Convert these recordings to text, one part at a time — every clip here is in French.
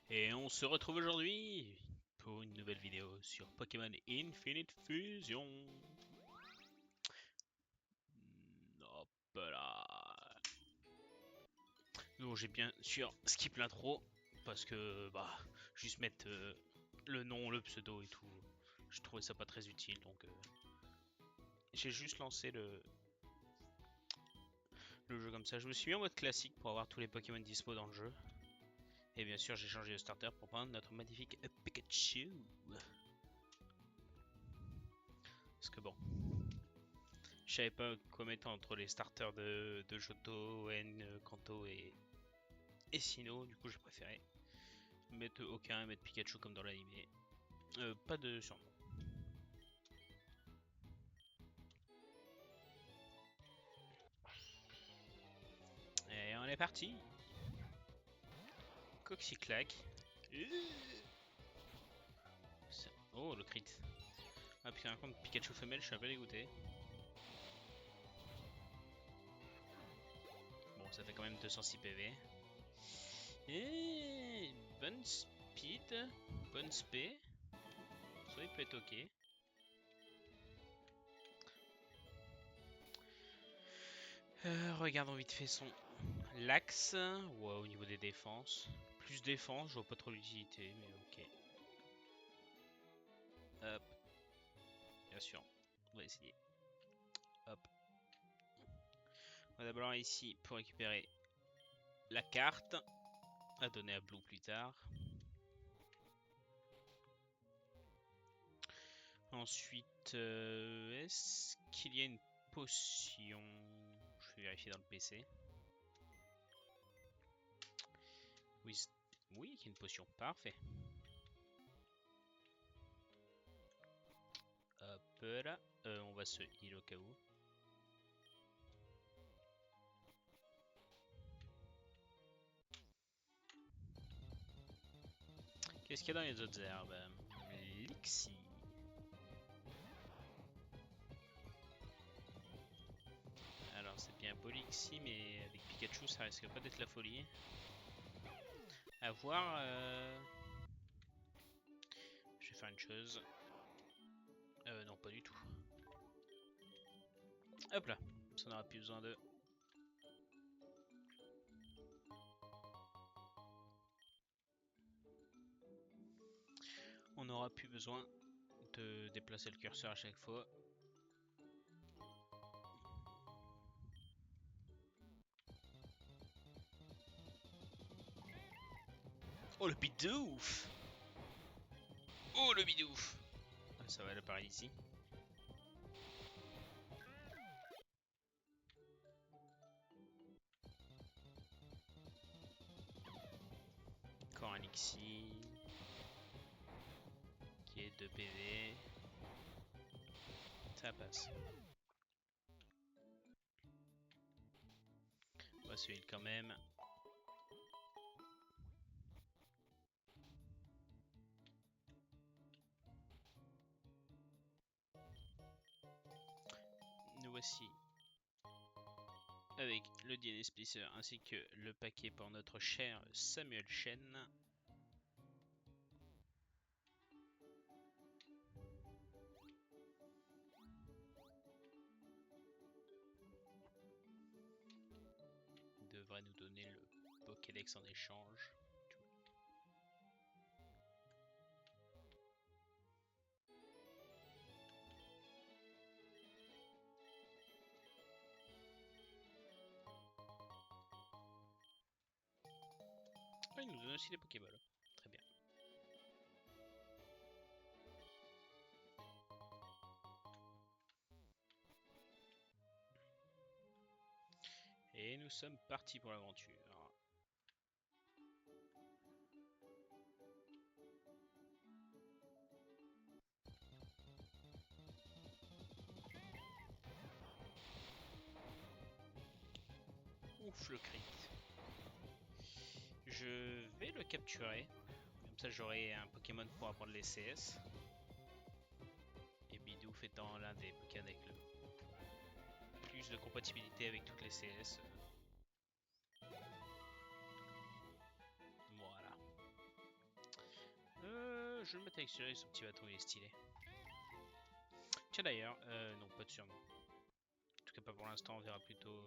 Et on se retrouve aujourd'hui pour une nouvelle vidéo sur Pokémon Infinite Fusion. Hop là. Donc j'ai bien sûr skip l'intro parce que juste mettre le nom, le pseudo et tout. Je trouvais ça pas très utile donc j'ai juste lancé le jeu comme ça. Je me suis mis en mode classique pour avoir tous les Pokémon dispo dans le jeu. Et bien sûr j'ai changé de starter pour prendre notre magnifique Pikachu. Parce que bon, je savais pas quoi mettre entre les starters de Johto, N, Kanto et Sinnoh. Du coup, j'ai préféré mettre aucun et mettre Pikachu comme dans l'animé. Pas de surnom. Et on est parti. Coxyclac. Oh, le crit. Ah, puis un compte Pikachu femelle, je suis un peu dégoûté. Bon, ça fait quand même 206 PV. Et bonne speed, bonne spé. Ça, il peut être ok. Regardons vite fait son l'axe. Ouais, au niveau des défenses. Plus défense, je vois pas trop l'utilité, mais ok. Hop, bien sûr. On va essayer. Hop. On va d'abord ici pour récupérer la carte à donner à Blue plus tard. Ensuite, est-ce qu'il y a une potion? Je vais vérifier dans le PC. Oui, oui, il y a une potion. Parfait. Hop là. On va se heal au cas où. Qu'est-ce qu'il y a dans les autres herbes? Lixi. Alors c'est bien beau Lixi, mais avec Pikachu ça risque pas d'être la folie. À voir. Je vais faire une chose. Non, pas du tout. Hop là. Ça n'aura plus besoin de. On n'aura plus besoin de déplacer le curseur à chaque fois. Oh le bidouf! Oh le bidouf! Ça va, elle apparaît ici. Encore un Lixi. Qui est 2 PV. Ça passe. On va se heal quand même. Nous voici avec le DNA Splicer ainsi que le paquet pour notre cher Samuel Chen. Il devrait nous donner le Pokédex en échange. Ah, il nous donne aussi des Pokéballs. Très bien. Et nous sommes partis pour l'aventure. Ouf, le crit. Je vais le capturer. Comme ça, j'aurai un Pokémon pour apprendre les CS. Et Bidoof étant l'un des Pokémon avec le plus de compatibilité avec toutes les CS. Voilà. je vais le mettre à l'extérieur, ce petit bâton il est stylé. Tiens d'ailleurs, non pas de surnom. En tout cas pas pour l'instant, on verra plutôt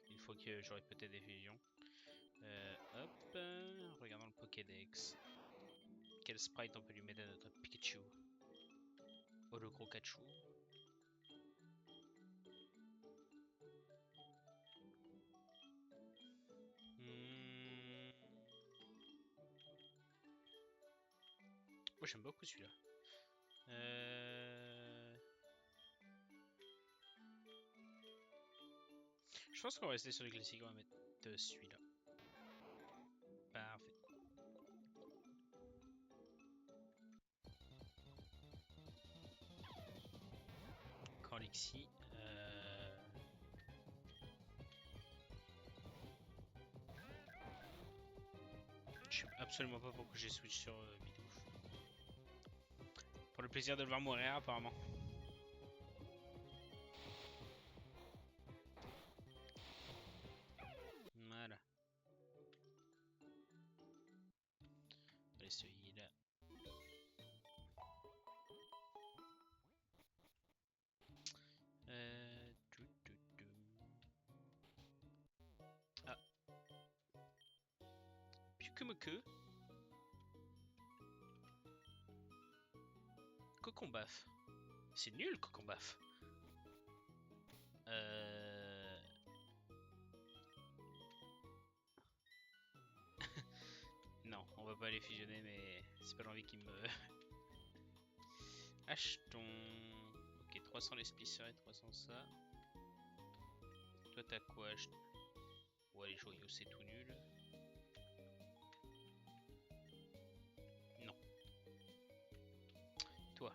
une fois que j'aurai peut-être des fusions. Hop, regardons le Pokédex. Quel sprite on peut lui mettre à notre Pikachu? Oh le gros Kachu. Moi j'aime beaucoup celui-là. Je pense qu'on va rester sur les classiques, on va mettre celui-là. Parfait. Corlixi. Je sais absolument pas pourquoi j'ai switch sur Bidoof. Pour le plaisir de le voir mourir apparemment. Voilà. Allez, ce heal. Ah. Pyukumuku. Cocombaf. C'est nul, Cocombaf. Non, on va pas les fusionner, mais c'est pas l'envie qui me... Achetons... Ok, 300 les splissers et 300 ça. Toi t'as quoi acheter? Ouais, les joyaux c'est tout nul. Non. Toi.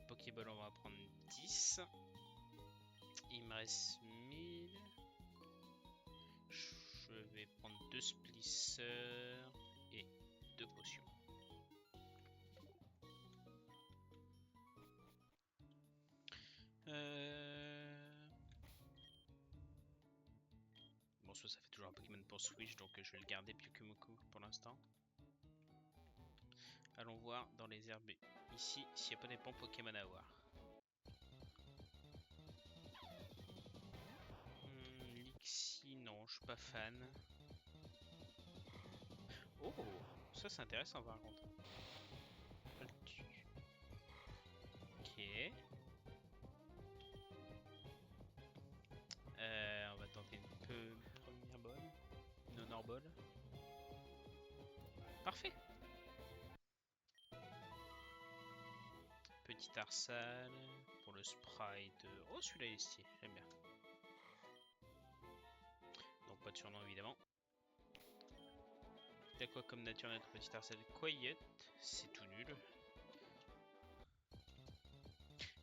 Pokéball on va prendre 10. Il me reste 1000. Je vais prendre 2 splissers et 2 potions. Bon, soit ça fait toujours un Pokémon pour Switch, donc je vais le garder Pyukumuku pour l'instant. Allons voir dans les herbes ici s'il n'y a pas des bons Pokémon à avoir. Lixi, non, je suis pas fan. Oh, ça c'est intéressant par contre. Ok. On va tenter une première bonne. Non, Norbol. Parfait. Petit Arsal pour le sprite. Oh, celui-là il est stylé, j'aime bien. Donc pas de surnom évidemment. T'as quoi comme nature notre petit Arsal? Quiet, c'est tout nul.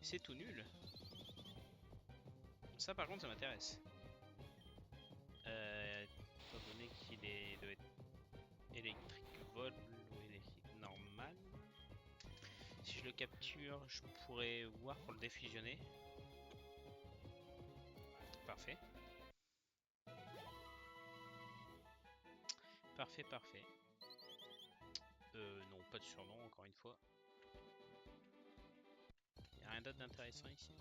C'est tout nul. Ça par contre ça m'intéresse. Étant donné qu'il doit être électrique vol ou électrique normal. Si je le capture, je pourrais voir pour le défusionner. Parfait. Parfait, parfait. Non, pas de surnom, encore une fois. Y'a rien d'autre d'intéressant ici.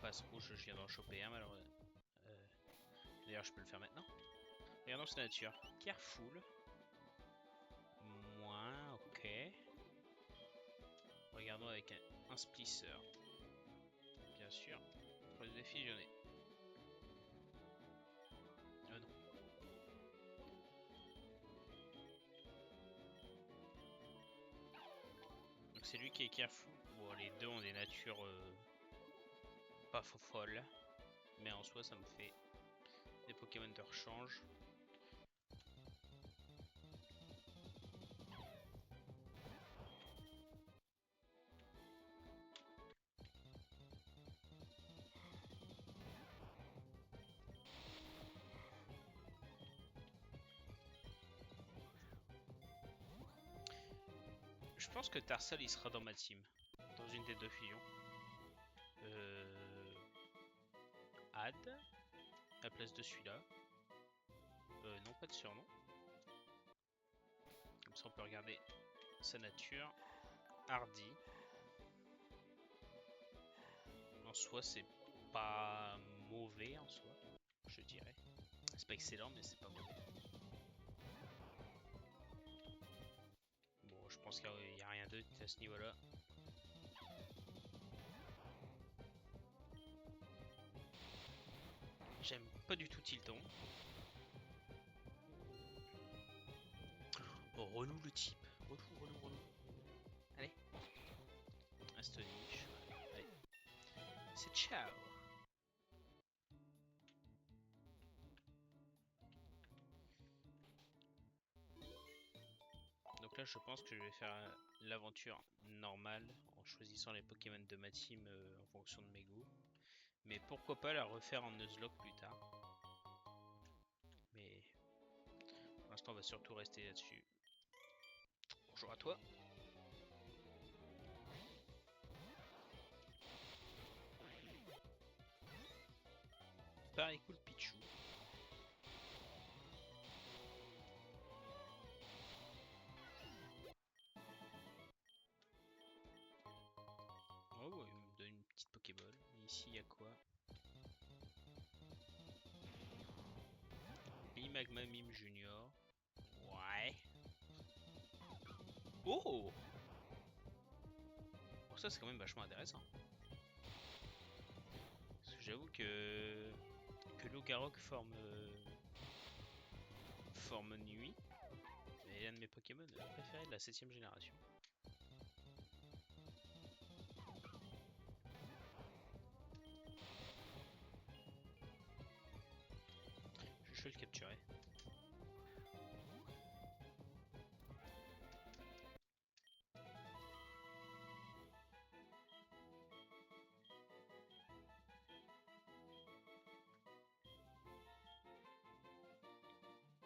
Passe rouge, je viens d'en choper un, malheureusement. D'ailleurs, je peux le faire maintenant. Regardons sa nature. Careful. Moins, ok. Regardons avec un splisser. Bien sûr. Pour le défusionner. Non. Donc c'est lui qui est careful. Bon, les deux ont des natures pas folles. Mais en soi, ça me fait des Pokémon de rechange. Je pense que Tarsal il sera dans ma team. Dans une des deux fusions. Ad. À la place de celui-là. Non, pas de surnom. Comme ça on peut regarder sa nature. Hardy. En soi c'est pas mauvais en soi, je dirais. C'est pas excellent mais c'est pas mauvais. Bon je pense qu'il n'y a rien d'autre à ce niveau là. J'aime pas du tout Tilton. Oh, relou le type. Relou. Allez. Astonish. Allez. C'est ciao. Donc là, je pense que je vais faire l'aventure normale en choisissant les Pokémon de ma team en fonction de mes goûts. Mais pourquoi pas la refaire en Nuzlocke plus tard. Mais pour l'instant, on va surtout rester là-dessus. Bonjour à toi. Pareil cool Pichou. Oh, ouais, il me donne une petite Pokéball. Et ici, il y a quoi? Magma Mime Junior. Ouais. Oh! Bon, ça, c'est quand même vachement intéressant. Parce que j'avoue que Logarok forme nuit. Et l'un de mes Pokémon préférés de la 7ème génération. Je vais le capturer.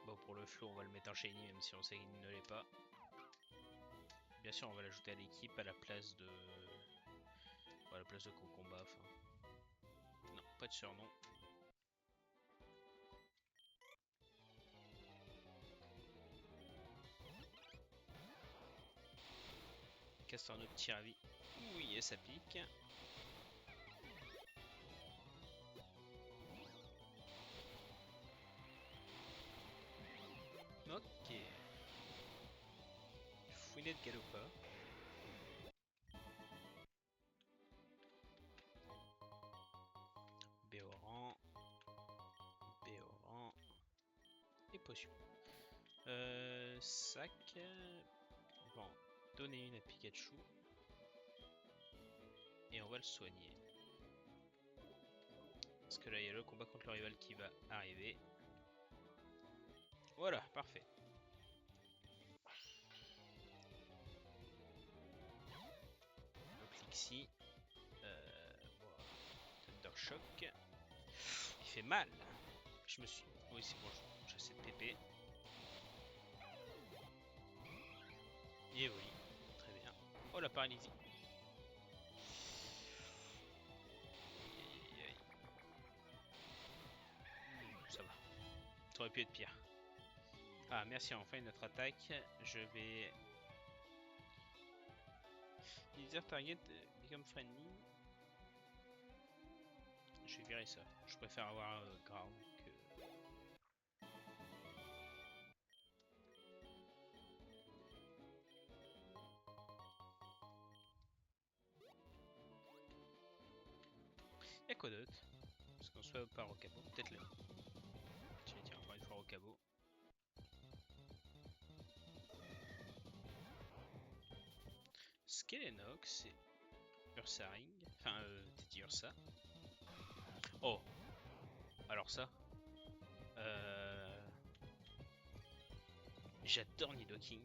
Bon, pour le flow, on va le mettre en shiny, même si on sait qu'il ne l'est pas. Bien sûr, on va l'ajouter à l'équipe à la place de. À la place de Cocomba. Enfin. Non, pas de surnom. Castorno de Tiravi. Oui, et ça pique. Ok. Fouinet de Galopa. Béoran. Et potion. Sac. Bon, donner une à Pikachu. Et on va le soigner. Parce que là, il y a le combat contre le rival qui va arriver. Voilà, parfait. Donc Lixie. Bon, Thundershock. Il fait mal. Je me suis. Oui, c'est bon, j'ai cette TP. Et oui, très bien. Oh la paralysie. Ça va. Ça aurait pu être pire. Ah, merci, enfin notre attaque. Je vais. User target become friendly. Je vais virer ça. Je préfère avoir Ground que. Y'a quoi d'autre? Parce qu'on soit pas Rocabo. Peut-être là. Tiens, encore une fois Rocabo. Skelenox et Ursaring. Enfin, Teddy Ursa. Oh! Alors ça. J'adore Nidoking.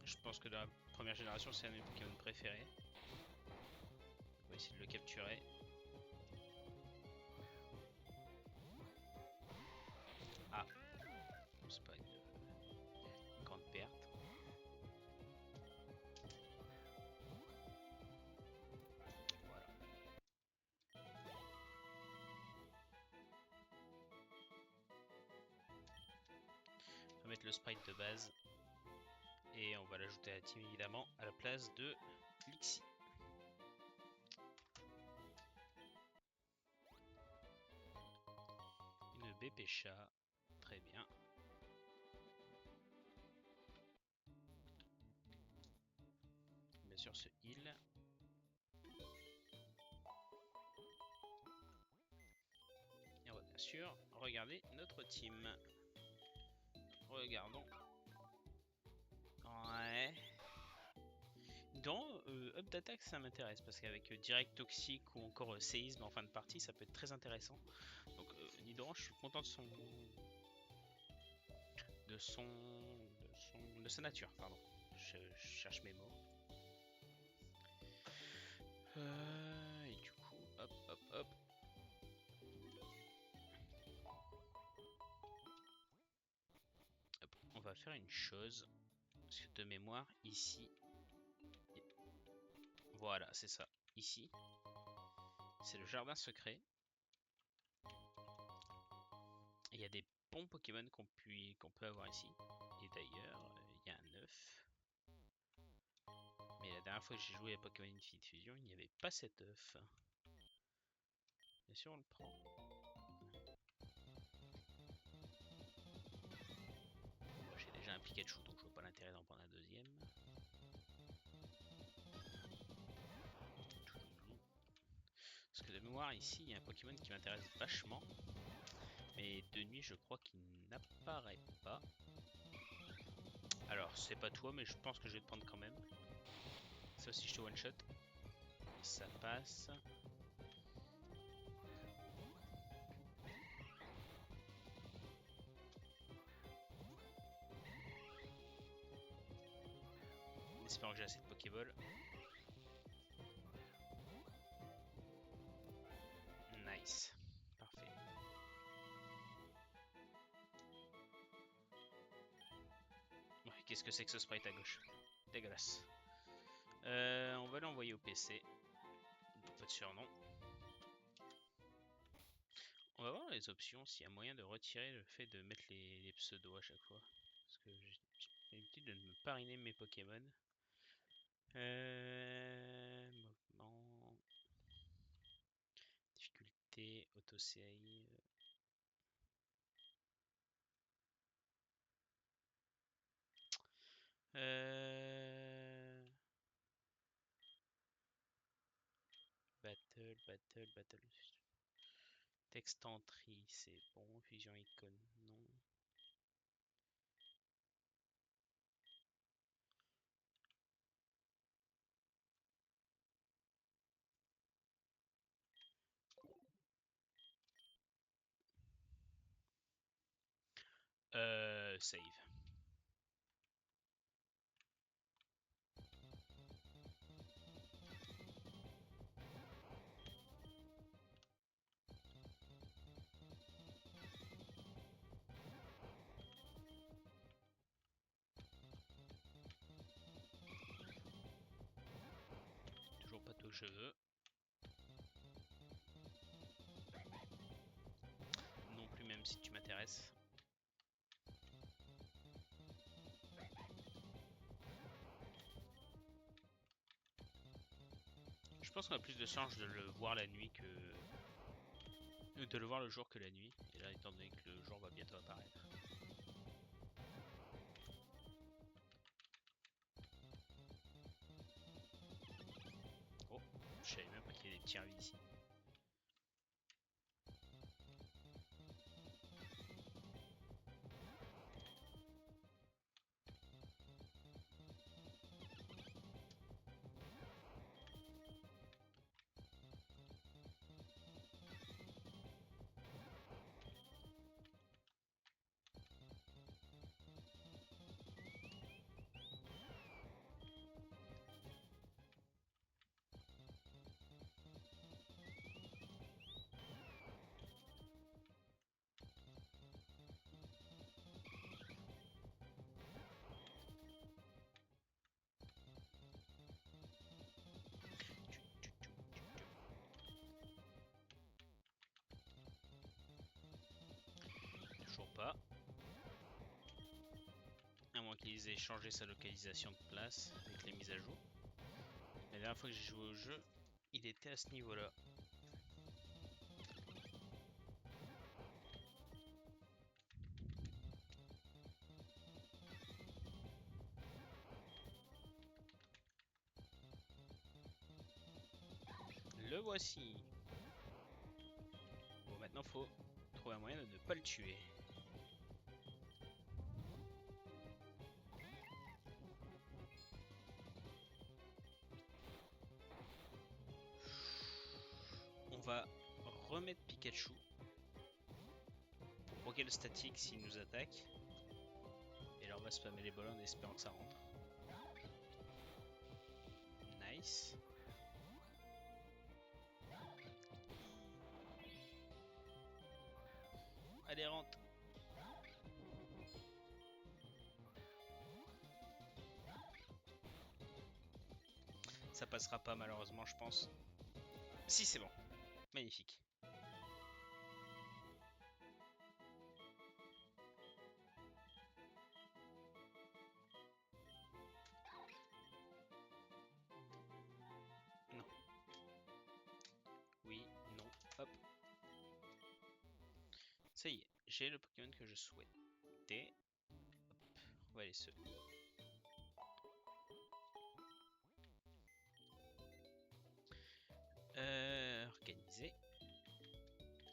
Je pense que dans la première génération, c'est un de mes Pokémon préférés. On va essayer de le capturer. Ah, c'est pas une grande perte. Voilà. On va mettre le sprite de base. Et on va l'ajouter à la team évidemment à la place de Lixie. Une BP chat. Très bien. Bien sûr ce heal. Et on va bien sûr regarder notre team. Regardons. Ouais. Dans Up d'attaque ça m'intéresse parce qu'avec direct toxique ou encore séisme en fin de partie ça peut être très intéressant. Donc Nidoran je suis content de sa nature, pardon. Je cherche mes mots. Et du coup, hop, hop, hop. Hop, on va faire une chose. Parce que de mémoire, ici. Voilà, c'est ça. Ici, c'est le jardin secret. Il y a des bons Pokémon qu'on peut avoir ici. Et d'ailleurs, il y a un œuf. Mais la dernière fois que j'ai joué à Pokémon Infinite Fusion, il n'y avait pas cet œuf. Bien sûr, on le prend. Bon, j'ai déjà un Pikachu, donc je vois pas l'intérêt d'en prendre un deuxième. Parce que de mémoire, ici, il y a un Pokémon qui m'intéresse vachement. Mais de nuit, je crois qu'il n'apparaît pas. Alors, c'est pas toi, mais je pense que je vais te prendre quand même. Ça aussi, je te one-shot. Ça passe. En espérant que j'ai assez de Pokéball. Nice. Parfait. Ouais, qu'est-ce que c'est que ce sprite à gauche? Dégueulasse. On va l'envoyer au PC. Pas de surnom. On va voir les options, s'il y a moyen de retirer le fait de mettre les pseudos à chaque fois. Parce que j'ai l'habitude de me pariner mes Pokémon. Mouvement. Difficulté, autosave. Battle. Text entry, c'est bon. Fusion icône, non. Save. Toujours pas tout que je veux. Non plus, même si tu m'intéresses. Je pense qu'on a plus de chances de le voir la nuit que de le voir le jour que la nuit. Et là, étant donné que le jour va bientôt apparaître. Oh, je savais même pas qu'il y avait des petits ravis ici. Toujours pas. moins qu'ils aient changé sa localisation de place avec les mises à jour. La dernière fois que j'ai joué au jeu, il était à ce niveau-là. Le voici. Bon, maintenant faut trouver un moyen de ne pas le tuer. On va remettre Pikachu pour provoquer le statique s'il nous attaque. Et là on va spammer les bolas en espérant que ça rentre. Nice. Allez, rentre. Ça passera pas malheureusement, je pense. Si, c'est bon. Magnifique. Non. Oui, non. Hop. Ça y est, j'ai le Pokémon que je souhaitais. Hop. On va aller se... organiser.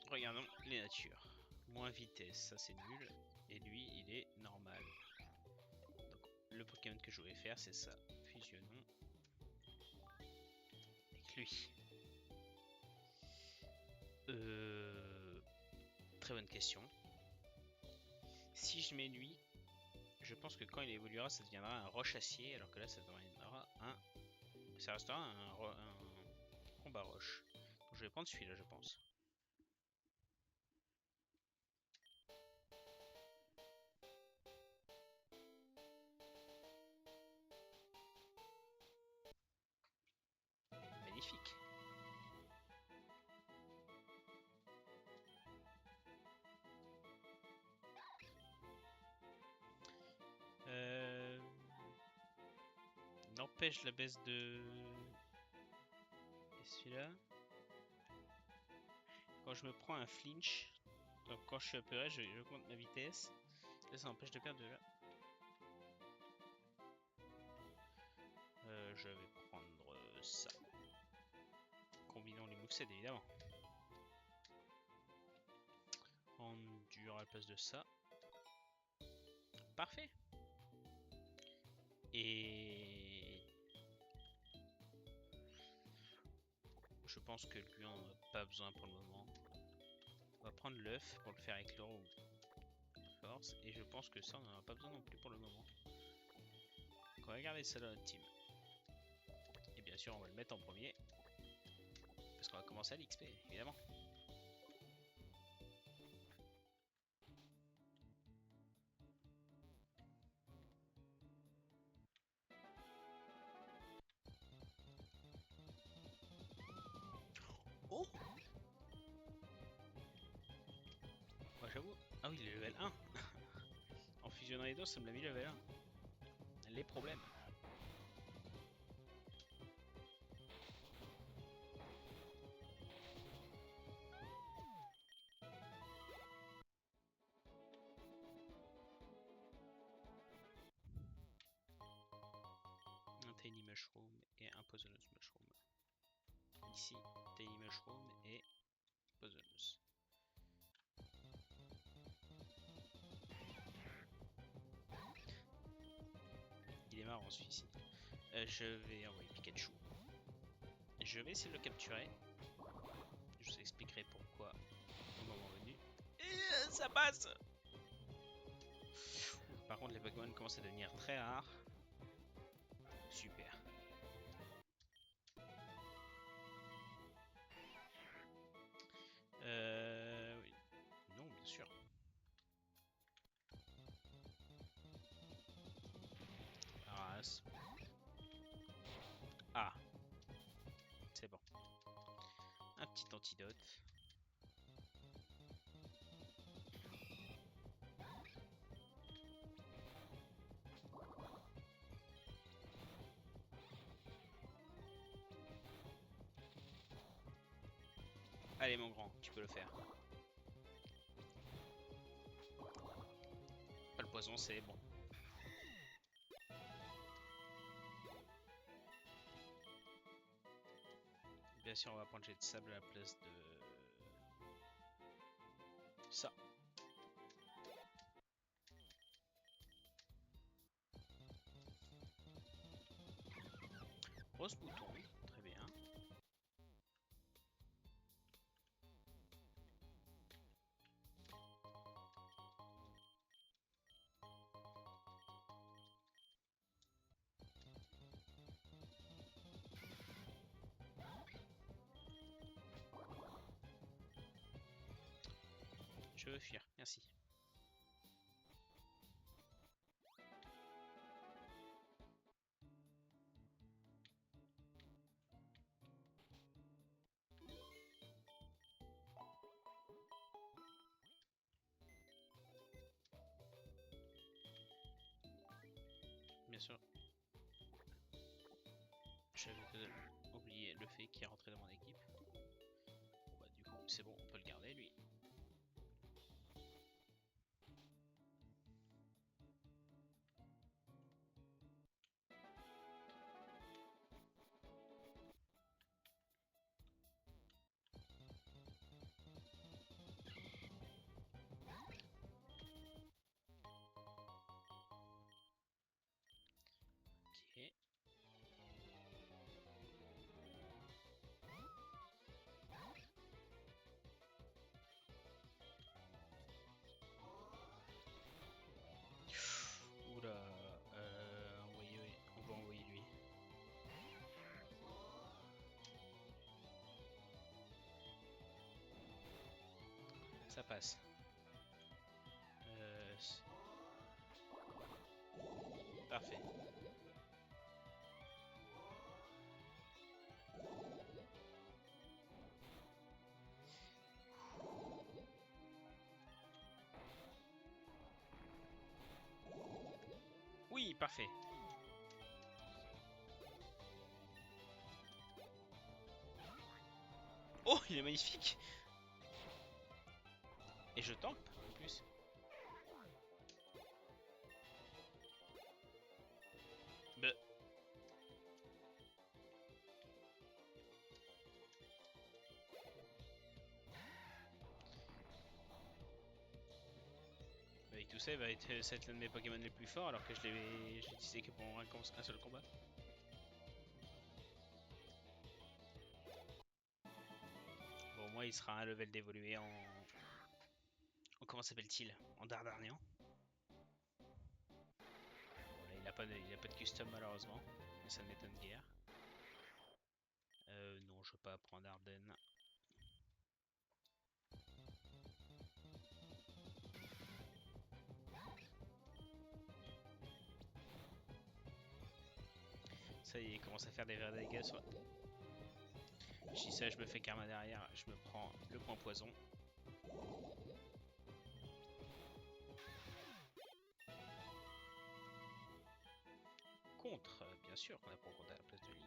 Regardons les natures. Moins vitesse, ça c'est nul. Et lui, il est normal. Donc, le Pokémon que je voulais faire, c'est ça. Fusionnons avec lui. Très bonne question. Si je mets lui, je pense que quand il évoluera, ça deviendra un roche-acier, alors que là, ça deviendra un... Ça restera un combat roche. Donc, je vais prendre celui-là, je pense. Magnifique. N'empêche la baisse de... Et celui-là... Quand je me prends un flinch, donc quand je suis apeuré, j'augmente ma vitesse. Là, ça m'empêche de perdre de là. Je vais prendre ça. Combinons les movesets, évidemment. Endure à la place de ça. Parfait. Et... je pense que lui, on n'a pas besoin pour le moment. On va prendre l'œuf pour le faire éclore ou force. Et je pense que ça, on n'en a pas besoin non plus pour le moment. Donc on va garder ça dans notre team. Et bien sûr, on va le mettre en premier. Parce qu'on va commencer à l'XP, évidemment. Oh! Moi j'avoue. Ah oui, il est level 1. En fusionnant les deux, ça me l'a mis level 1. Les problèmes. Un Tiny Mushroom et un Poisonous Mushroom. Ici, Tiny Mushroom et Poisonous. Il est marrant celui-ci. Je vais envoyer Pikachu. Je vais essayer de le capturer. Je vous expliquerai pourquoi au moment venu. Et ça passe! Par contre, les Pokémon commencent à devenir très rares. Super. Oui. Non, bien sûr. Race. Ah. C'est bon. Un petit antidote. Allez mon grand, tu peux le faire. Pas le poison, c'est bon. Bien sûr, on va prendre jet de sable à la place de ça. Rose bouton, très bien. Je veux fuir, merci. Bien sûr, j'avais oublié le fait qu'il est rentré dans mon équipe. Bon, bah, du coup, c'est bon, on peut le garder lui. Ok. Oula, on va envoyer lui. Ça passe. Parfait. Oui, parfait. Oh, il est magnifique. Et je tank en plus. Bah, avec tout ça, il va être l'un de mes Pokémon les plus forts alors que je l'ai utilisé que pour un seul combat. Bon, moi, il sera un level d'évoluer comment s'appelle-t-il? En Dardarnian. Bon, là, il a pas de custom malheureusement, mais ça ne m'étonne guère. Non, je veux pas prendre Ardennes. Ça y est, il commence à faire des vrais dégâts sur... Si ça, je me fais karma derrière, je me prends le point poison. Contre, bien sûr qu'on a pas contre à la place de lire.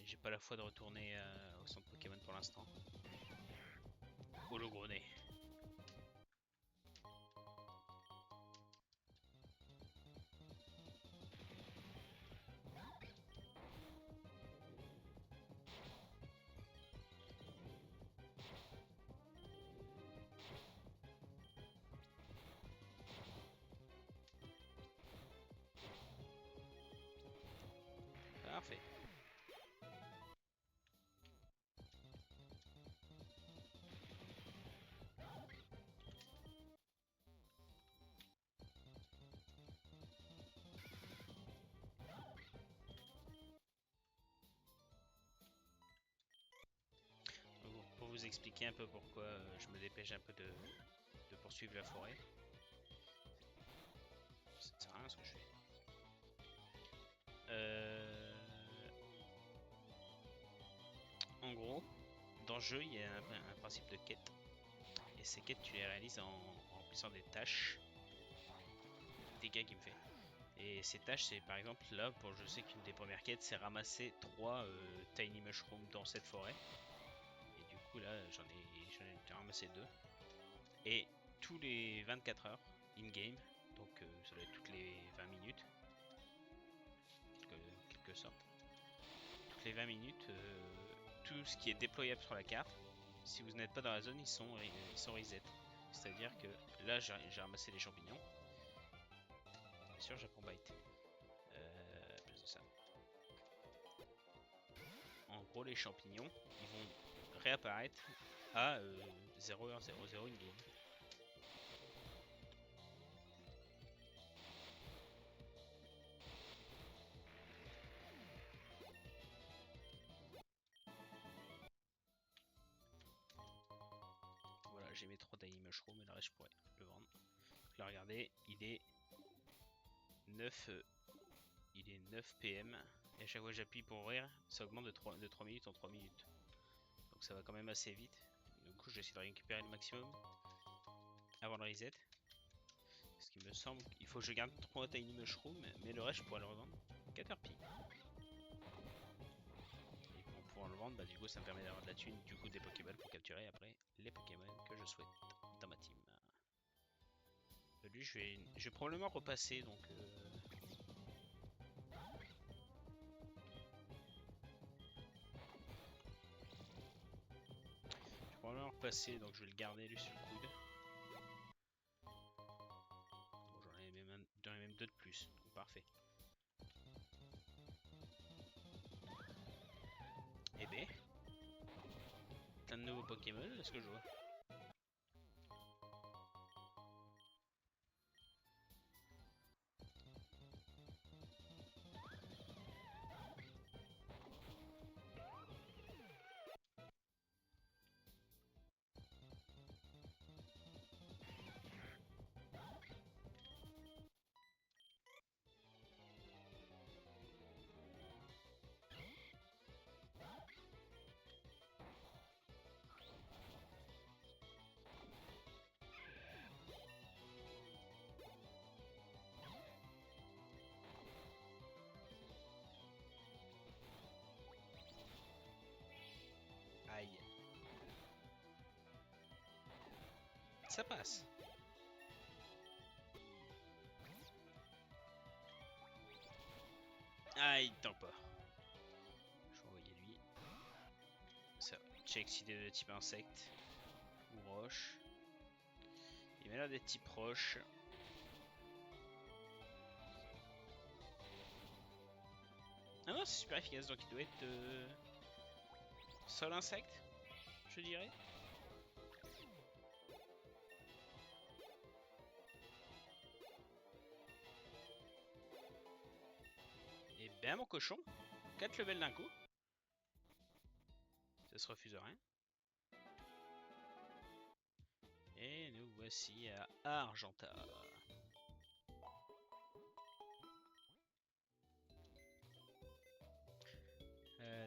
J'ai pas la foi de retourner au centre Pokémon pour l'instant. Oh le gros nez. Parfait. Pour vous expliquer un peu pourquoi je me dépêche un peu de poursuivre la forêt. Ça ne sert à rien ce que je fais. En gros, dans le jeu, il y a un principe de quête. Et ces quêtes, tu les réalises en remplissant des tâches. Dégâts qu'il me fait. Et ces tâches, c'est par exemple là, pour je sais qu'une des premières quêtes, c'est ramasser 3 Tiny Mushrooms dans cette forêt. Et du coup là, j'en ai ramassé 2. Et tous les 24 heures in-game, donc ça doit être toutes les 20 minutes, quelque sorte. Toutes les 20 minutes, tout ce qui est déployable sur la carte, si vous n'êtes pas dans la zone, ils sont reset. C'est-à-dire que là, j'ai ramassé les champignons. Bien sûr, j'apprends bite. Plus de ça. En gros, les champignons, ils vont réapparaître à 0h00 in-game. Voilà, j'ai mes 3 tiny mushrooms et le reste je pourrais le vendre. Donc là, regardez, il est 9 PM et à chaque fois que j'appuie pour ouvrir, ça augmente de 3 minutes en 3 minutes. Donc ça va quand même assez vite. Du coup, j'essaie de récupérer le maximum avant le reset. Ce qui me semble qu'il faut que je garde 3 tiny mushrooms, mais le reste je pourrais le revendre. Caterpie. Et pour pouvoir le vendre, bah, du coup ça me permet d'avoir de la thune, du coup des Pokéballs pour capturer après les Pokémon que je souhaite dans ma team. Lui je vais probablement repasser donc je vais probablement repasser donc je vais le garder lui sur le coude. Bon, j'en ai même 2 de plus, donc parfait. Et B. Plein de nouveaux Pokémon, est-ce que je vois? Aïe. Ça passe. Aïe, tant pas. Je vais envoyer lui. Ça, check s'il est de type insecte ou roche. Il m'a l'air d'être type roche. Ah non, c'est super efficace, donc il doit être sol insecte, je dirais. Et ben mon cochon, 4 levels d'un coup. Ça se refuse rien. Et nous voici à Argenta.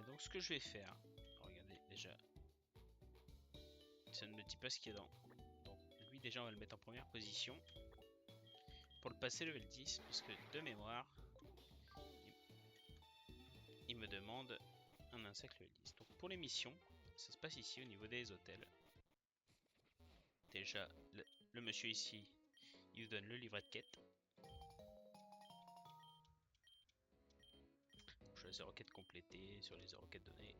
Donc ce que je vais faire, regardez déjà, ça ne me dit pas ce qu'il y a dans. Donc lui déjà on va le mettre en première position pour le passer level 10, puisque de mémoire, il me demande un insecte level 10. Donc pour les missions, ça se passe ici au niveau des hôtels. Déjà, le monsieur ici, il vous donne le livret de quête. Sur les requêtes complétées, sur les requêtes données.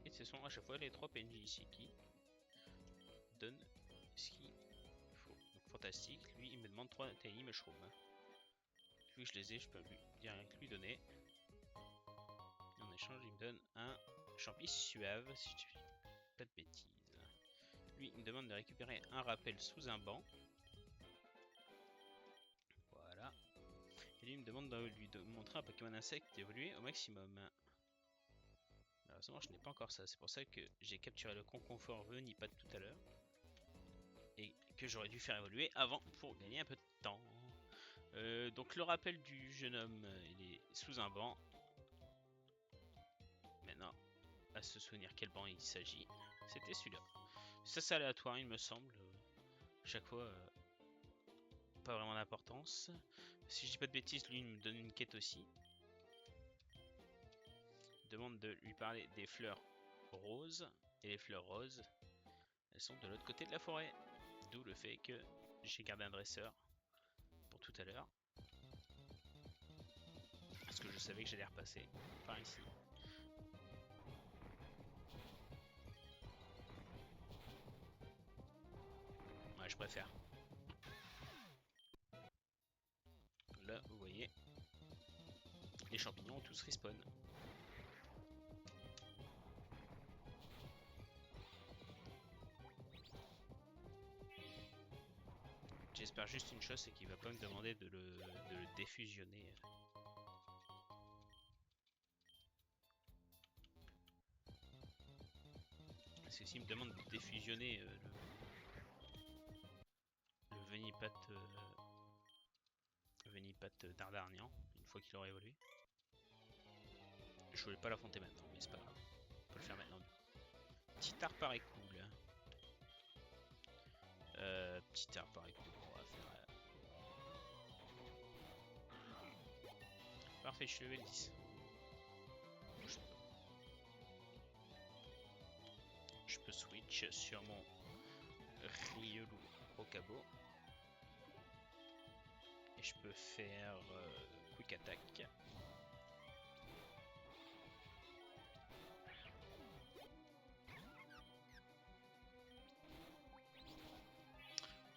Et ce sont à chaque fois les 3 PNJ ici qui donnent ce qu'il faut. Donc fantastique, lui il me demande 3 tiny mushrooms. Vu que je les ai, je peux lui direct lui donner. Et en échange, il me donne un champi suave, si je dis pas de bêtises. Lui, il me demande de récupérer un rappel sous un banc. Voilà. Et lui, il me demande de lui montrer un Pokémon insecte évolué au maximum. Malheureusement, je n'ai pas encore ça. C'est pour ça que j'ai capturé le conconfort Venipad tout à l'heure. Et que j'aurais dû faire évoluer avant pour gagner un peu de temps. Donc le rappel du jeune homme, il est sous un banc. Maintenant, à se souvenir quel banc il s'agit. C'était celui-là. Ça c'est aléatoire il me semble. Chaque fois pas vraiment d'importance. Si je dis pas de bêtises, lui il me donne une quête aussi. Il demande de lui parler des fleurs roses. Et les fleurs roses, elles sont de l'autre côté de la forêt. D'où le fait que j'ai gardé un dresseur pour tout à l'heure. Parce que je savais que j'allais repasser par ici. Ouais, je préfère. Là, vous voyez, les champignons ont tous respawn. J'espère juste une chose, c'est qu'il va pas me demander de le défusionner. Parce que s'il me demande de défusionner le Venipat d'Ardarnian, une fois qu'il aura évolué. Je voulais pas l'affronter maintenant, mais c'est pas grave. On peut le faire maintenant. Petit art paraît cool. Petit art paraît cool. On va faire. Parfait, je suis level 10. Je peux switch sur mon Riolu Okabo. Et je peux faire Quick Attack.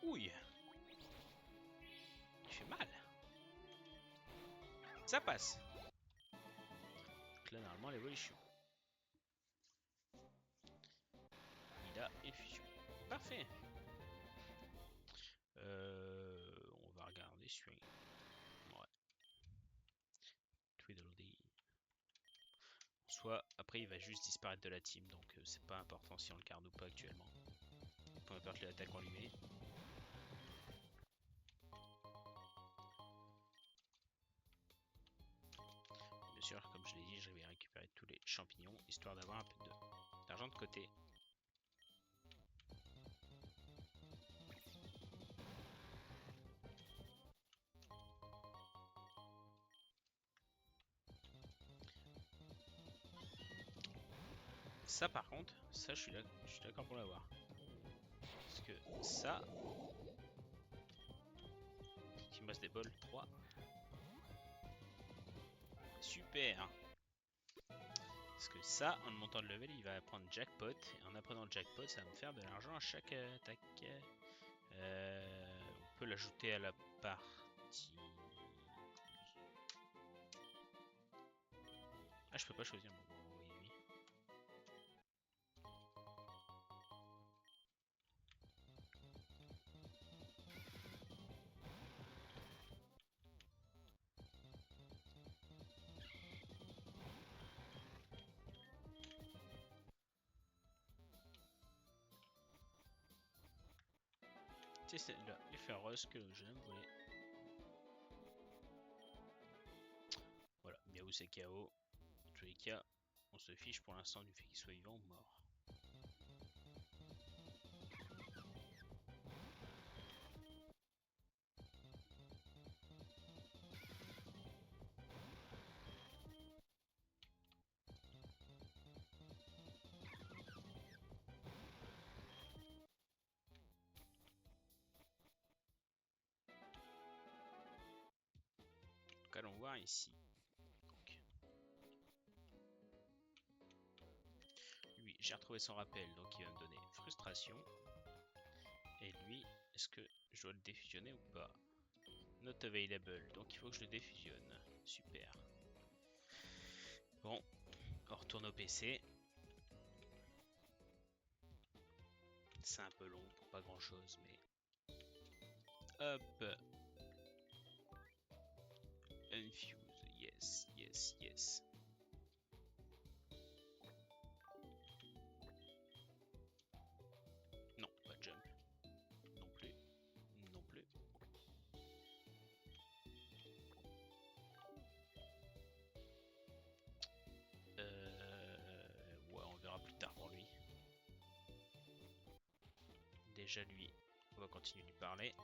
Ouille. Il fait mal. Ça passe. Donc là, normalement, l'évolution. Il a une fusion. Parfait. On va regarder sur... Ouais. Tweedledee. Soit après il va juste disparaître de la team, donc c'est pas important si on le garde ou pas actuellement. Peu importe l'attaque qu'on lui met. Bien sûr, comme je l'ai dit, je vais récupérer tous les champignons, histoire d'avoir un peu d'argent de côté. Ça par contre, ça je suis d'accord pour l'avoir. Parce que ça... Il me reste des bols, 3. Super. Parce que ça, en montant de level, il va prendre jackpot. Et en apprenant le jackpot, ça va me faire de l'argent à chaque attaque. On peut l'ajouter à la partie... Ah, je peux pas choisir mon... Oui. C'est celle-là, les féroces que je n'aime voler. Voilà, Miaou c'est KO. Dans tous les cas, on se fiche pour l'instant du fait qu'il soit vivant ou mort. Donc allons voir ici. Donc, lui, j'ai retrouvé son rappel, donc il va me donner frustration. Et lui, est-ce que je dois le défusionner ou pas? Not available, donc il faut que je le défusionne. Super. Bon, on retourne au PC. C'est un peu long pour pas grand chose, mais... Hop. Infuse, yes. Non, pas jump. Non plus. Ouais, on verra plus tard pour lui. Déjà lui, on va continuer de lui parler.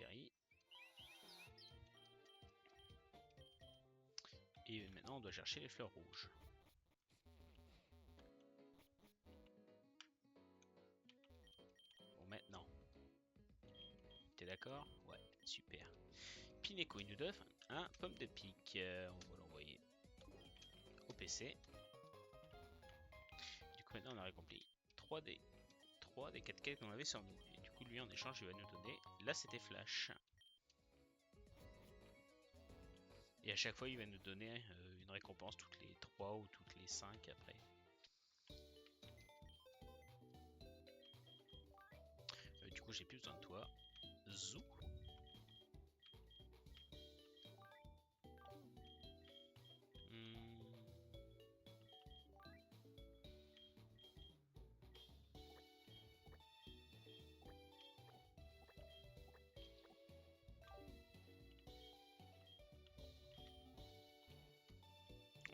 berry. Et maintenant on doit chercher les fleurs rouges. Bon maintenant. T'es d'accord? Ouais, super. Pineco, il nous donne un pomme de pique. On va l'envoyer au PC. Du coup maintenant on a accompli 3 des 4 quêtes qu'on avait sur nous. Et du coup lui en échange il va nous donner. Là c'était Flash. Et à chaque fois il va nous donner une récompense toutes les 3 ou toutes les 5 après. Du coup j'ai plus besoin de toi. Zou.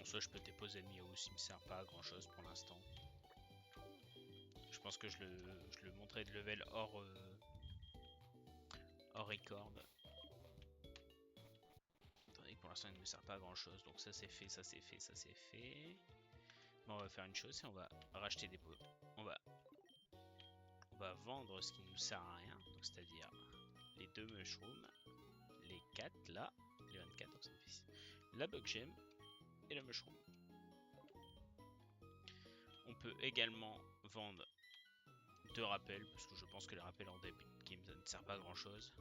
Soit je peux déposer le Miaou, il me sert pas à grand chose pour l'instant. Je pense que je le montrerai de level hors record. Attendez, pour l'instant il ne me sert pas à grand chose, donc ça c'est fait, ça c'est fait, ça c'est fait. Bon, on va faire une chose, c'est on va racheter des pots. On va vendre ce qui ne nous sert à rien, donc c'est-à-dire les 2 mushrooms, les 4 là, les 24, donc ça fait la bug gem et le mushroom. On peut également vendre 2 rappels, parce que je pense que les rappels en début de game ça ne sert pas à grand chose.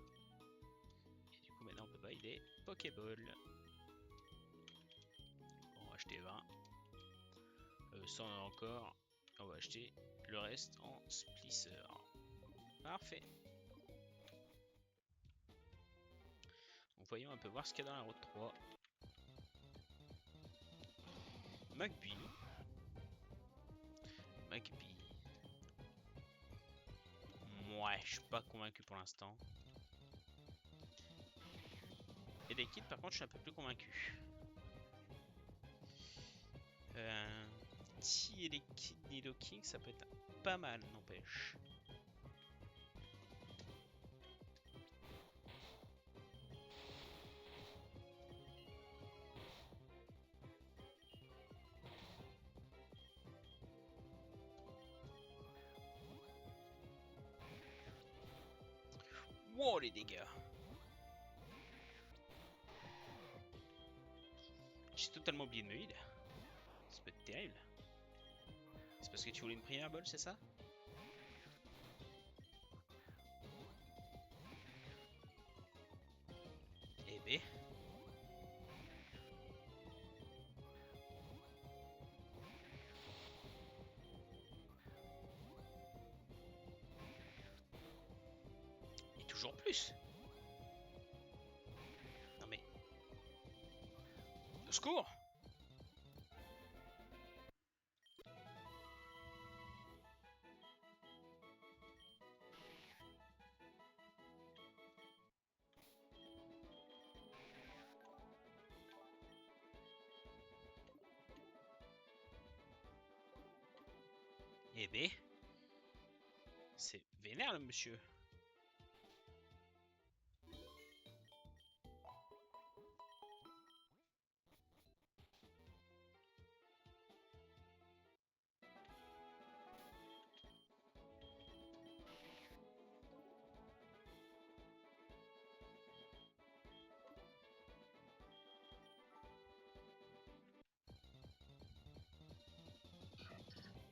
Et du coup maintenant on peut buy des Pokéballs. On va acheter 20. 100 encore. On va acheter le reste en Splisser. Parfait. Donc voyons un peu voir ce qu'il y a dans la route 3. Magby. Moi, je suis pas convaincu pour l'instant. Et des kits, par contre, je suis un peu plus convaincu. Si et les kits Nido King, ça peut être pas mal, n'empêche. Wow, les dégâts! J'ai totalement oublié de me heal. Ça peut être terrible. C'est parce que tu voulais une prière, bol, c'est ça? Eh ben. Et toujours plus. Non mais. Au secours! Eh ben. C'est vénère le monsieur.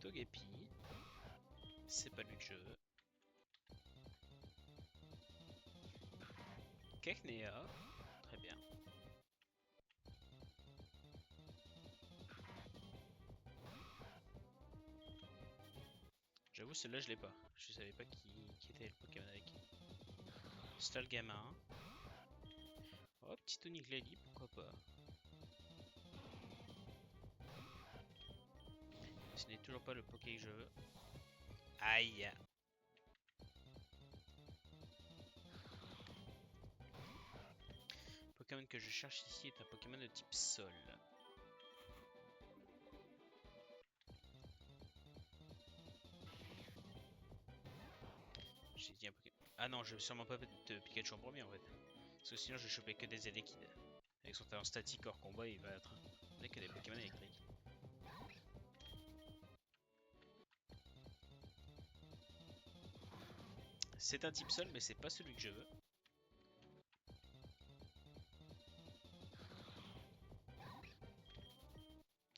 Togepi. C'est pas lui que je veux. Keknea. Très bien. J'avoue, celle-là, je l'ai pas. Je savais pas qui était le Pokémon avec. Gamin. Oh, petit Tony Glady, pourquoi pas. Ce n'est toujours pas le Poké que je veux. Aïe! Le Pokémon que je cherche ici est un Pokémon de type Sol. J'ai dit un Pokémon. Ah non, je vais sûrement pas mettre Pikachu en premier en fait. Parce que sinon je vais choper que des Elekid. Avec son talent statique hors combat, il va être que des Pokémon électriques. C'est un type sol, mais c'est pas celui que je veux.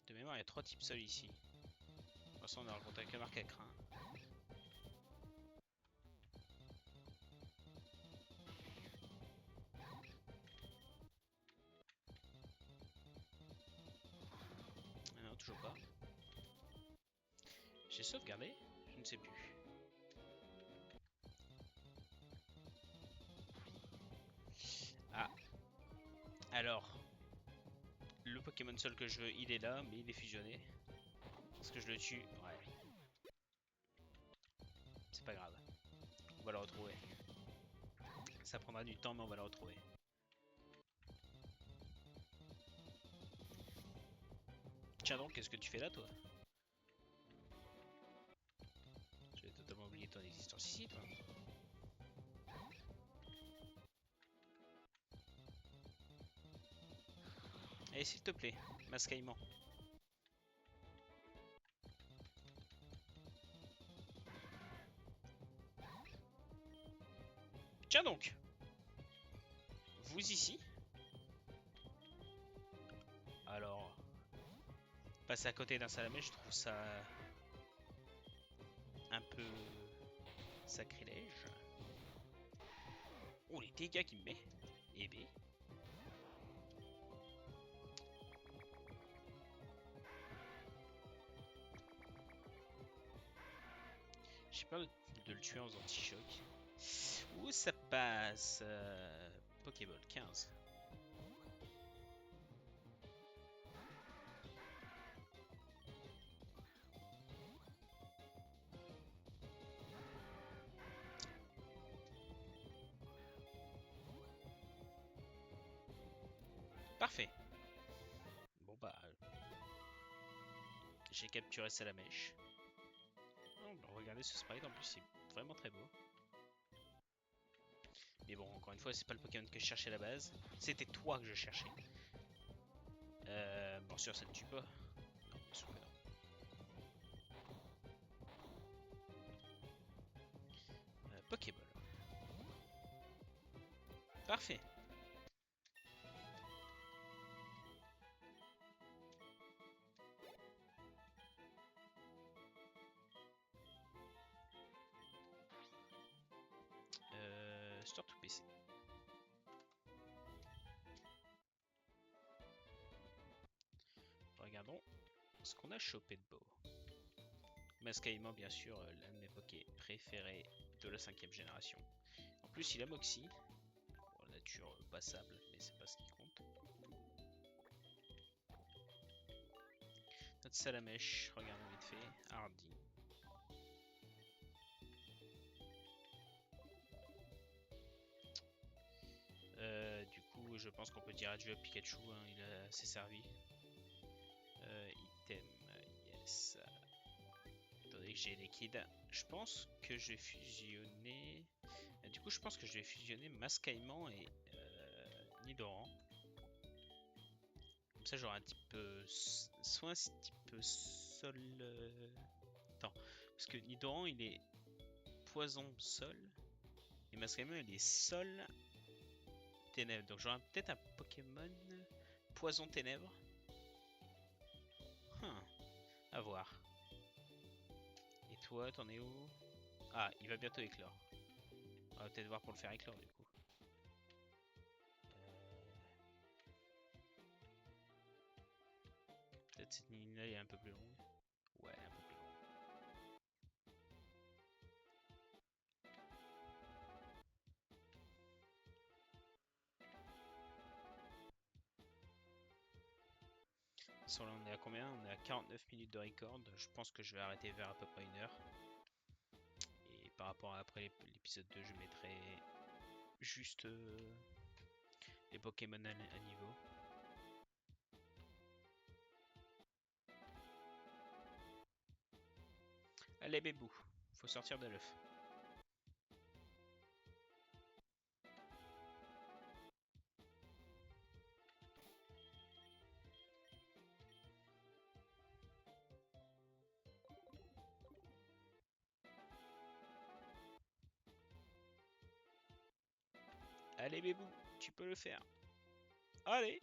De mémoire, il y a 3 types sol ici. Pour l'instant, on a rencontré que Marc à crin. Ah non, toujours pas. J'ai sauvegardé? Je ne sais plus. Ah. Alors. Le Pokémon Sol que je veux, il est là, mais il est fusionné. Est-ce que je le tue? Ouais. C'est pas grave. On va le retrouver. Ça prendra du temps, mais on va le retrouver. Tiens donc, qu'est-ce que tu fais là, toi? J'avais totalement oublié ton existence ici, toi. Allez, s'il te plaît, Mascaillement. Tiens donc! Vous ici? Alors, passer à côté d'un salamèche, je trouve ça un peu sacrilège. Oh, les dégâts qu'il me met. Eh ben. J'ai peur de le tuer en faisant anti-choc. Où ça passe Pokéball 15. Parfait. Bon bah, j'ai capturé Salamèche. Oh, bah, regardez ce sprite, en plus c'est vraiment très beau. Mais bon, encore une fois, c'est pas le Pokémon que je cherchais à la base. C'était toi que je cherchais. Bon sûr, ça ne tue pas. Non, bien sûr que non. Pokéball. Parfait. Store to PC. Regardons ce qu'on a chopé de beau. Mascaillement, bien sûr, l'un de mes Poké préférés de la 5ème génération. En plus, il a Moxie. Bon, nature passable, mais c'est pas ce qui compte. Notre Salamèche, regardons vite fait. Hardy. Du coup, je pense qu'on peut dire adieu à Pikachu, hein, il a assez servi. Item, yes. Attendez que j'ai les kids. Je pense que je vais fusionner. Du coup, je pense que je vais fusionner Mascaillement et Nidoran. Comme ça, j'aurai un type. Soit un type sol. Attends. Parce que Nidoran, il est poison sol. Et Mascaillement, il est sol ténèbres. Donc, j'aurai peut-être un Pokémon poison ténèbres. À voir. Et toi, t'en es où? Ah, il va bientôt éclore. On va peut-être voir pour le faire éclore du coup. Peut-être cette ligne-là est un peu plus longue. Ouais, un peu plus longue. Sur là, on est à combien? On est à 49 minutes de record. Je pense que je vais arrêter vers à peu près 1 heure. Et par rapport à après l'épisode 2, je mettrai juste les Pokémon à niveau. Allez, bébou, faut sortir de l'œuf. Allez, Bébou, tu peux le faire. Allez.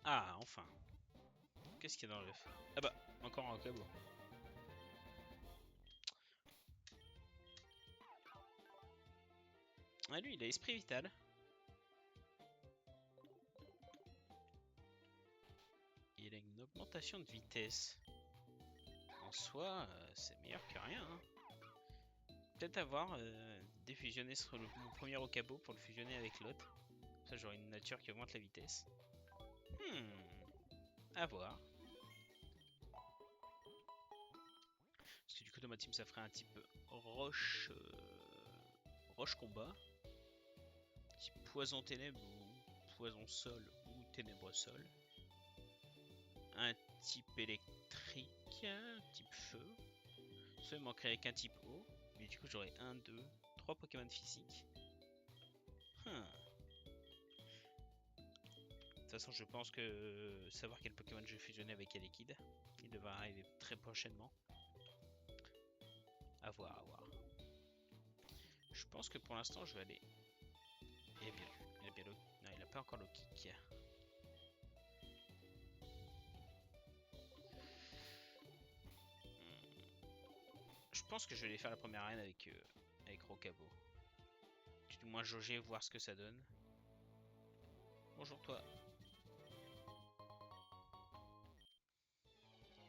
Ah, enfin. Qu'est-ce qu'il y a dans l'œuf? Ah bah, encore un câble. Ah, lui, il a esprit vital. Il a une augmentation de vitesse. En soi, c'est meilleur que rien. Hein. Peut-être avoir défusionné sur mon premier Okabo pour le fusionner avec l'autre. Ça, j'aurai une nature qui augmente la vitesse. À voir. Parce que du coup, dans ma team, ça ferait un type roche, roche combat. Type poison ténèbres ou poison sol ou ténèbres sol. Un type électrique, un type feu. Ça, il manquerait qu'un type eau. Mais du coup, j'aurais 1, 2, 3 Pokémon physiques. De toute façon, je pense que savoir quel Pokémon je vais fusionner avec quel liquide, il devra arriver très prochainement. À voir, à voir. Je pense que pour l'instant, je vais aller. Il a bien le. Non, il a pas encore le kick. Je pense que je vais aller faire la première arène avec Rocabo. Du moins jauger, voir ce que ça donne. Bonjour toi.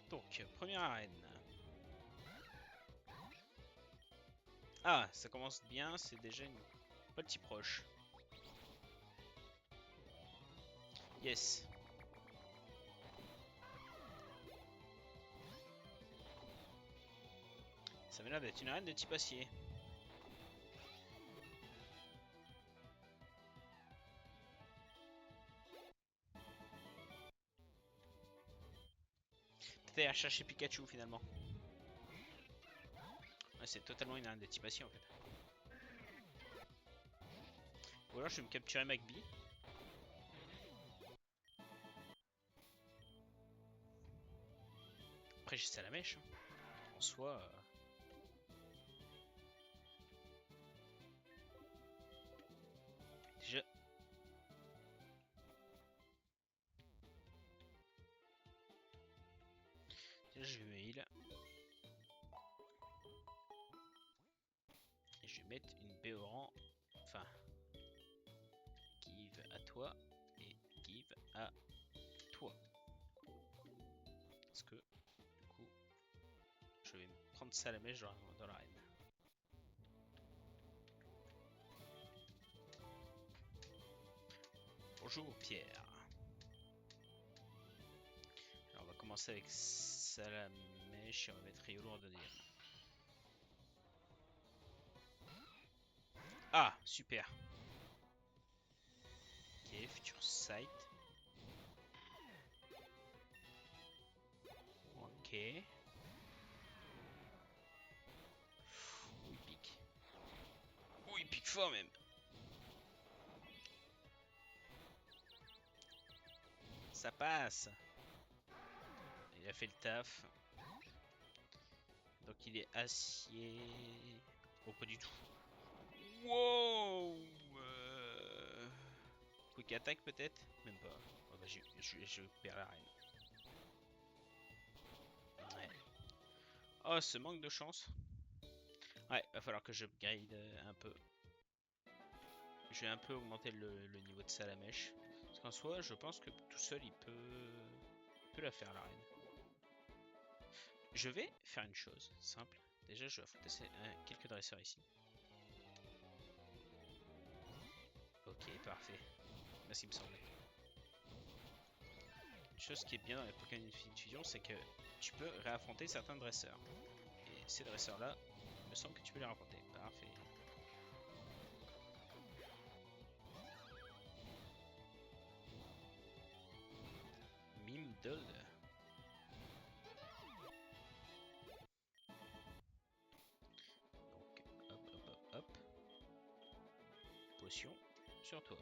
Donc, première arène. Ah, ça commence bien, c'est déjà une petite proche. Yes. Ça m'a l'air d'être une arène de type acier. Peut-être aller chercher Pikachu finalement. Ouais, c'est totalement une arène de type acier en fait. Ou alors je vais me capturer Magby. Après j'ai Salamèche. Hein. En soi... Déjà... Déjà je vais me heal. Et je vais mettre une Béoran. Enfin... Give à toi. Et give à toi. Parce que... Du coup... Je vais prendre Salamèche dans l'arène. Bonjour Pierre. Alors on va commencer avec Salamèche et on va mettre Riolo en deuxième. Ah, super. Ok, Future Sight. Ok. Ouh, il pique. Ouh, il pique fort même. Ça passe. Il a fait le taf. Donc il est acier. Oh, pas du tout. Wow. Quick attack peut-être. Même pas. Oh, bah, je perds la reine. Ouais. Oh, ce manque de chance. Ouais, va falloir que je upgrade un peu. Je vais un peu augmenter le niveau de Salamèche. Parce qu'en soi, je pense que tout seul, il peut la faire la reine. Je vais faire une chose simple. Déjà, je vais affronter quelques dresseurs ici. Ok, parfait. Là, ce qui me semblait. Une chose qui est bien dans les Pokémon Infinite Fusion, c'est que tu peux réaffronter certains dresseurs. Et ces dresseurs-là, il me semble que tu peux les réaffronter. Parfait. Mimdol. potion sur toi.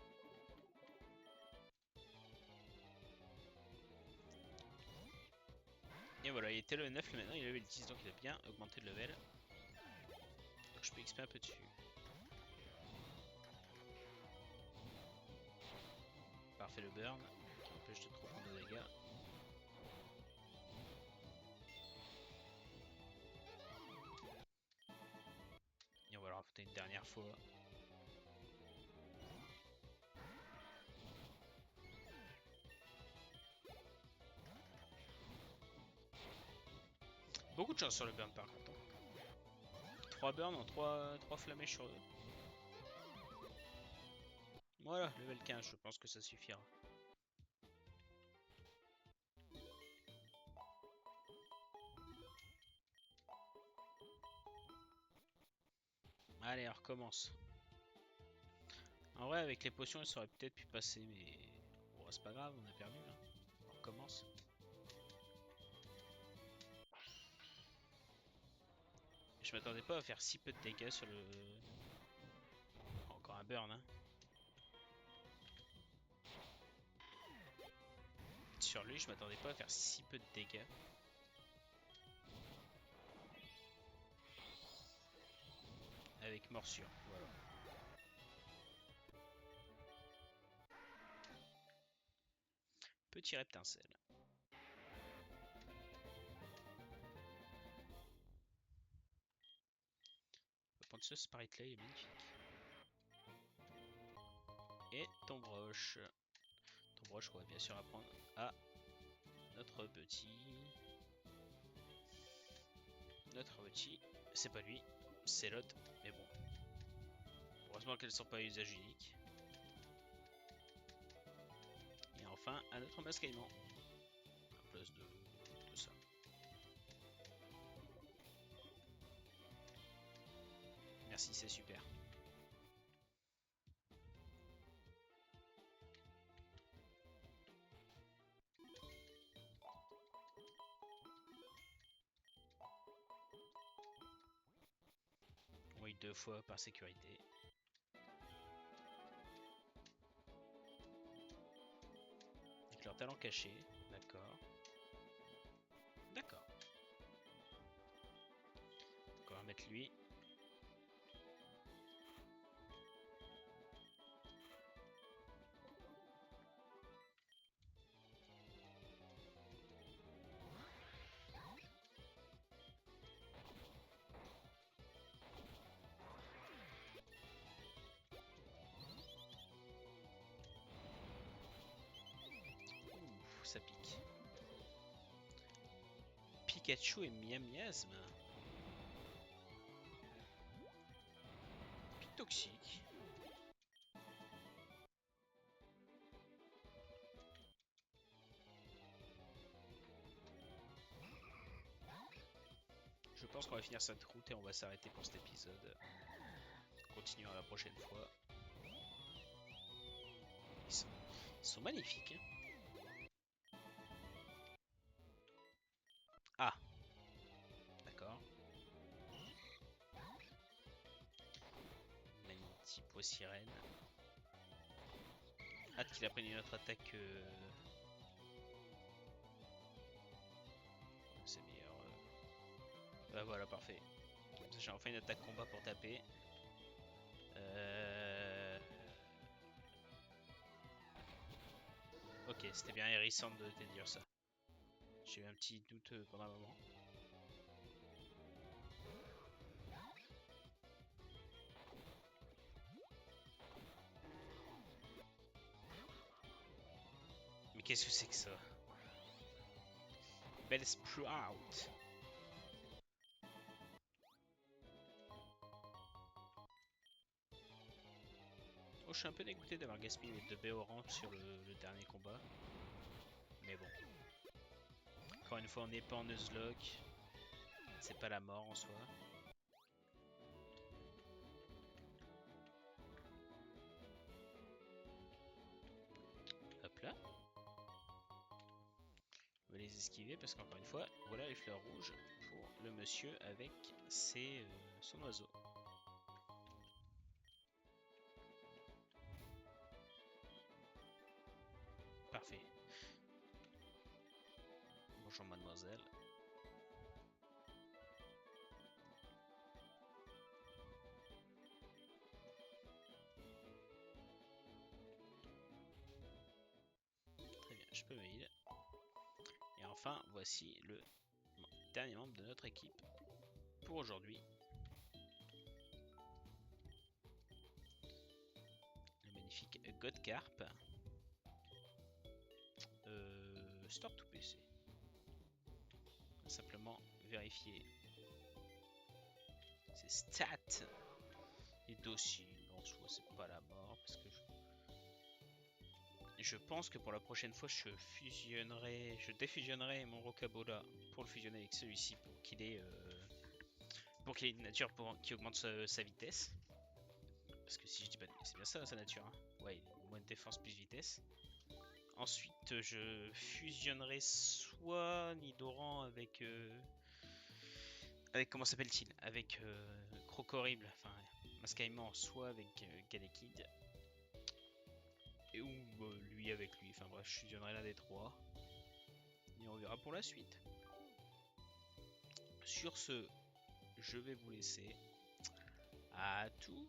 Et voilà, il était level 9, maintenant il est level 10, donc il a bien augmenté de level. Donc je peux XP un peu dessus. Parfait le burn, qui empêche de trop prendre de dégâts. Et on va le rafouter une dernière fois. Beaucoup de chance sur le burn par contre. 3 burns en 3 flamèches sur eux. Voilà, level 15, je pense que ça suffira. Allez, on recommence. En vrai, avec les potions, ça aurait peut-être pu passer, mais bon, c'est pas grave, on a perdu. Hein. On recommence. Je m'attendais pas à faire si peu de dégâts sur le... Encore un burn, hein. Sur lui, je m'attendais pas à faire si peu de dégâts. Avec morsure, voilà. Petit reptincelle. On va prendre ce sprite là, il est magnifique. Et ton broche. Ton broche qu'on va bien sûr apprendre à notre petit. C'est pas lui, c'est l'autre, mais bon. Heureusement qu'elles sont pas à usage unique. Et enfin, un autre mascaillement. À place de ça. Merci, c'est super. Oui, 2 fois par sécurité. Avec leur talent caché, d'accord. D'accord. Donc on va mettre lui. Ouh, ça pique. Pikachu et Miasme. Pique toxique. Je pense qu'on va finir cette route et on va s'arrêter pour cet épisode. Continuons la prochaine fois. Ils sont magnifiques. Hein. Ah, d'accord. Magnifique sirène. Hâte qu'il apprenne une autre attaque. C'est meilleur. Bah voilà, parfait. J'ai enfin une attaque combat pour taper. Ok, c'était bien hérissant de te dire ça. J'ai eu un petit doute pendant un moment. Mais qu'est-ce que c'est que ça? Bellsprout. Oh, je suis un peu dégoûté d'avoir gaspillé les 2 B au ramp sur le dernier combat. Mais bon. Encore une fois, on n'est pas en Nuzlocke. C'est pas la mort en soi. Hop là. On va les esquiver parce qu'encore une fois, voilà les fleurs rouges pour le monsieur avec son oiseau. femelle. Et enfin, voici le dernier membre de notre équipe pour aujourd'hui. Le magnifique Godcarp. Store to PC. Simplement vérifier ses stats et dossiers. En soi, c'est pas la mort parce que je pense que pour la prochaine fois, je défusionnerai mon Rocabola pour le fusionner avec celui-ci pour qu'il ait une nature qui augmente sa vitesse. Parce que si je dis pas, c'est bien ça sa nature. Hein. Ouais, moins de défense plus vitesse. Ensuite, je fusionnerai soit Nidoran avec comment s'appelle-t-il? Avec Crocorible, enfin Mascaïman, soit avec Galekid. Ou lui avec lui, enfin bref, je fusionnerai l'un des trois. Et on verra pour la suite. Sur ce, je vais vous laisser. À tout.